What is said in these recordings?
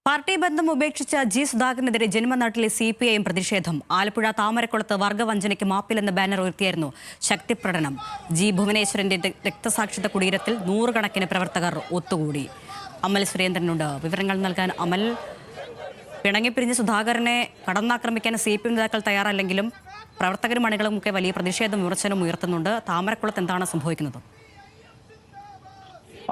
Party ബന്ധം ഉപേക്ഷിച്ച G സുധാകരനെതിരെ ജന്മനാട്ടിലെ CPIM പ്രതിഷേധം. ആലപ്പുഴ താമരക്കുളത്ത് വർഗവഞ്ചനയ്ക്ക് മാപ്പിലെന്ന ബാനർ ഉയർത്തിയായിരുന്നു ശക്തിപ്രകടനം. ജി ഭുവനേശ്വരന്റെ രക്തസാക്ഷിത്വ കുടീരത്തിൽ നൂറുകണക്കിന് പ്രവർത്തകർ ഒത്തുകൂടി. അമൽ സുരേന്ദ്രനുണ്ട് വിവരങ്ങൾ നൽകാൻ. അമൽ, പിണങ്ങിപ്പിരിഞ്ഞ് സുധാകരനെ കടന്നാക്രമിക്കാൻ CPIM നേതാക്കൾ തയ്യാറല്ലെങ്കിലും പ്രവർത്തകരും അണികളും ഒക്കെ വലിയ പ്രതിഷേധം വിമർശനം ഉയർത്തുന്നുണ്ട്. താമരക്കുളത്ത് എന്താണ് സംഭവിക്കുന്നത്?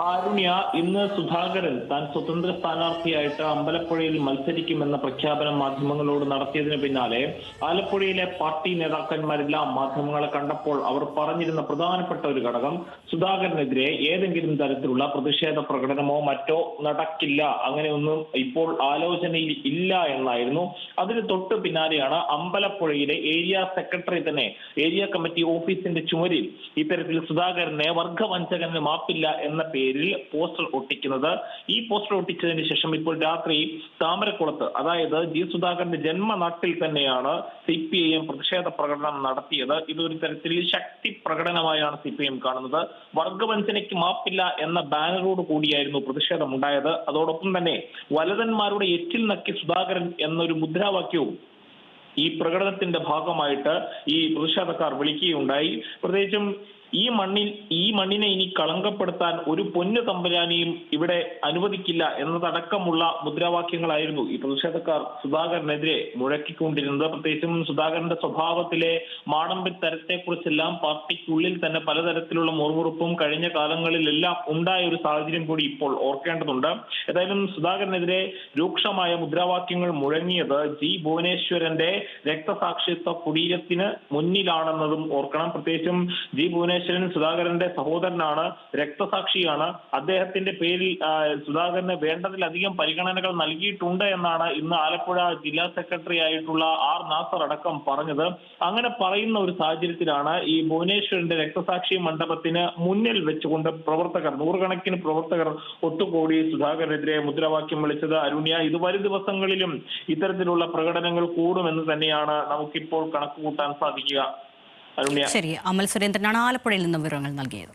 ആരുണ്യ, ഇന്ന് സുധാകരൻ താൻ സ്വതന്ത്ര സ്ഥാനാർത്ഥിയായിട്ട് അമ്പലപ്പുഴയിൽ മത്സരിക്കുമെന്ന പ്രഖ്യാപനം മാധ്യമങ്ങളോട് നടത്തിയതിന് പിന്നാലെ ആലപ്പുഴയിലെ പാർട്ടി നേതാക്കന്മാരെല്ലാം മാധ്യമങ്ങളെ കണ്ടപ്പോൾ അവർ പറഞ്ഞിരുന്ന പ്രധാനപ്പെട്ട ഒരു ഘടകം സുധാകരനെതിരെ ഏതെങ്കിലും തരത്തിലുള്ള പ്രതിഷേധ പ്രകടനമോ മറ്റോ നടക്കില്ല, അങ്ങനെയൊന്നും ഇപ്പോൾ ആലോചനയിൽ ഇല്ല എന്നായിരുന്നു. അതിന് തൊട്ട് പിന്നാലെയാണ് അമ്പലപ്പുഴയിലെ ഏരിയ സെക്രട്ടറി തന്നെ ഏരിയ കമ്മിറ്റി ഓഫീസിന്റെ ചുമരിൽ ഇത്തരത്തിൽ സുധാകരനെ വർഗവഞ്ചകന് മാപ്പില്ല എന്ന പേരിൽ പോസ്റ്റർ ഒട്ടിക്കുന്നത്. ഈ പോസ്റ്റർ ഒട്ടിച്ചതിന് ശേഷം ഇപ്പോൾ രാത്രി താമരക്കുളത്ത്, അതായത് ജി സുധാകരന്റെ ജന്മനാട്ടിൽ തന്നെയാണ് CPIM പ്രതിഷേധ പ്രകടനം നടത്തിയത്. ഇതൊരു തരത്തിൽ ശക്തി പ്രകടനമായാണ് CPIM കാണുന്നത്. വർഗവഞ്ചനയ്ക്ക് മാപ്പില്ല എന്ന ബാനറോട് കൂടിയായിരുന്നു പ്രതിഷേധം ഉണ്ടായത്. അതോടൊപ്പം തന്നെ വലതന്മാരുടെ എച്ചിൽ നക്കി സുധാകരൻ എന്നൊരു മുദ്രാവാക്യവും ഈ പ്രകടനത്തിന്റെ ഭാഗമായിട്ട് ഈ പ്രതിഷേധക്കാർ വിളിക്കുകയുണ്ടായി. പ്രത്യേകിച്ചും ഈ മണ്ണിനെ ഇനി കളങ്കപ്പെടുത്താൻ ഒരു പൊന്നു തമ്പുരാനെയും ഇവിടെ അനുവദിക്കില്ല എന്നതടക്കമുള്ള മുദ്രാവാക്യങ്ങളായിരുന്നു ഈ പ്രതിഷേധക്കാർ സുധാകരനെതിരെ മുഴക്കിക്കൊണ്ടിരുന്നത്. പ്രത്യേകിച്ചും സുധാകരന്റെ സ്വഭാവത്തിലെ മാടമ്പിത്തരത്തെക്കുറിച്ചെല്ലാം പാർട്ടിക്കുള്ളിൽ തന്നെ പലതരത്തിലുള്ള മുറുമുറുപ്പും കഴിഞ്ഞ കാലങ്ങളിലെല്ലാം ഉണ്ടായ ഒരു സാഹചര്യം കൂടി ഇപ്പോൾ ഓർക്കേണ്ടതുണ്ട്. ഏതായാലും സുധാകരനെതിരെ രൂക്ഷമായ മുദ്രാവാക്യങ്ങൾ മുഴങ്ങിയത് ജി ഭുവനേശ്വരന്റെ രക്തസാക്ഷിത്വ കുടീരത്തിന് മുന്നിലാണെന്നതും ഓർക്കണം. പ്രത്യേകിച്ചും ജി ഭുവനേശ്വരൻ സുധാകരന്റെ സഹോദരനാണ്, രക്തസാക്ഷിയാണ്. അദ്ദേഹത്തിന്റെ പേരിൽ സുധാകരന് വേണ്ടതിലധികം പരിഗണനകൾ നൽകിയിട്ടുണ്ട് എന്നാണ് ഇന്ന് ആലപ്പുഴ ജില്ലാ സെക്രട്ടറി ആയിട്ടുള്ള R നാസർ അടക്കം പറഞ്ഞത്. അങ്ങനെ പറയുന്ന ഒരു സാഹചര്യത്തിലാണ് ഈ ഭുവനേശ്വരന്റെ രക്തസാക്ഷി മണ്ഡപത്തിന് മുന്നിൽ വെച്ചുകൊണ്ട് നൂറുകണക്കിന് പ്രവർത്തകർ ഒത്തുകൂടി സുധാകരനെതിരെ മുദ്രാവാക്യം വിളിച്ചത്. അരുണ്യ, ഇത് വരും ദിവസങ്ങളിലും ഇത്തരത്തിലുള്ള പ്രകടനങ്ങൾ കൂടുമെന്ന് തന്നെയാണ് നമുക്കിപ്പോൾ കണക്കുകൂട്ടാൻ സാധിക്കുക. ശരി, അമൽ സുരേന്ദ്രനാണ് ആലപ്പുഴയിൽ നിന്ന് വിവരങ്ങൾ നൽകിയത്.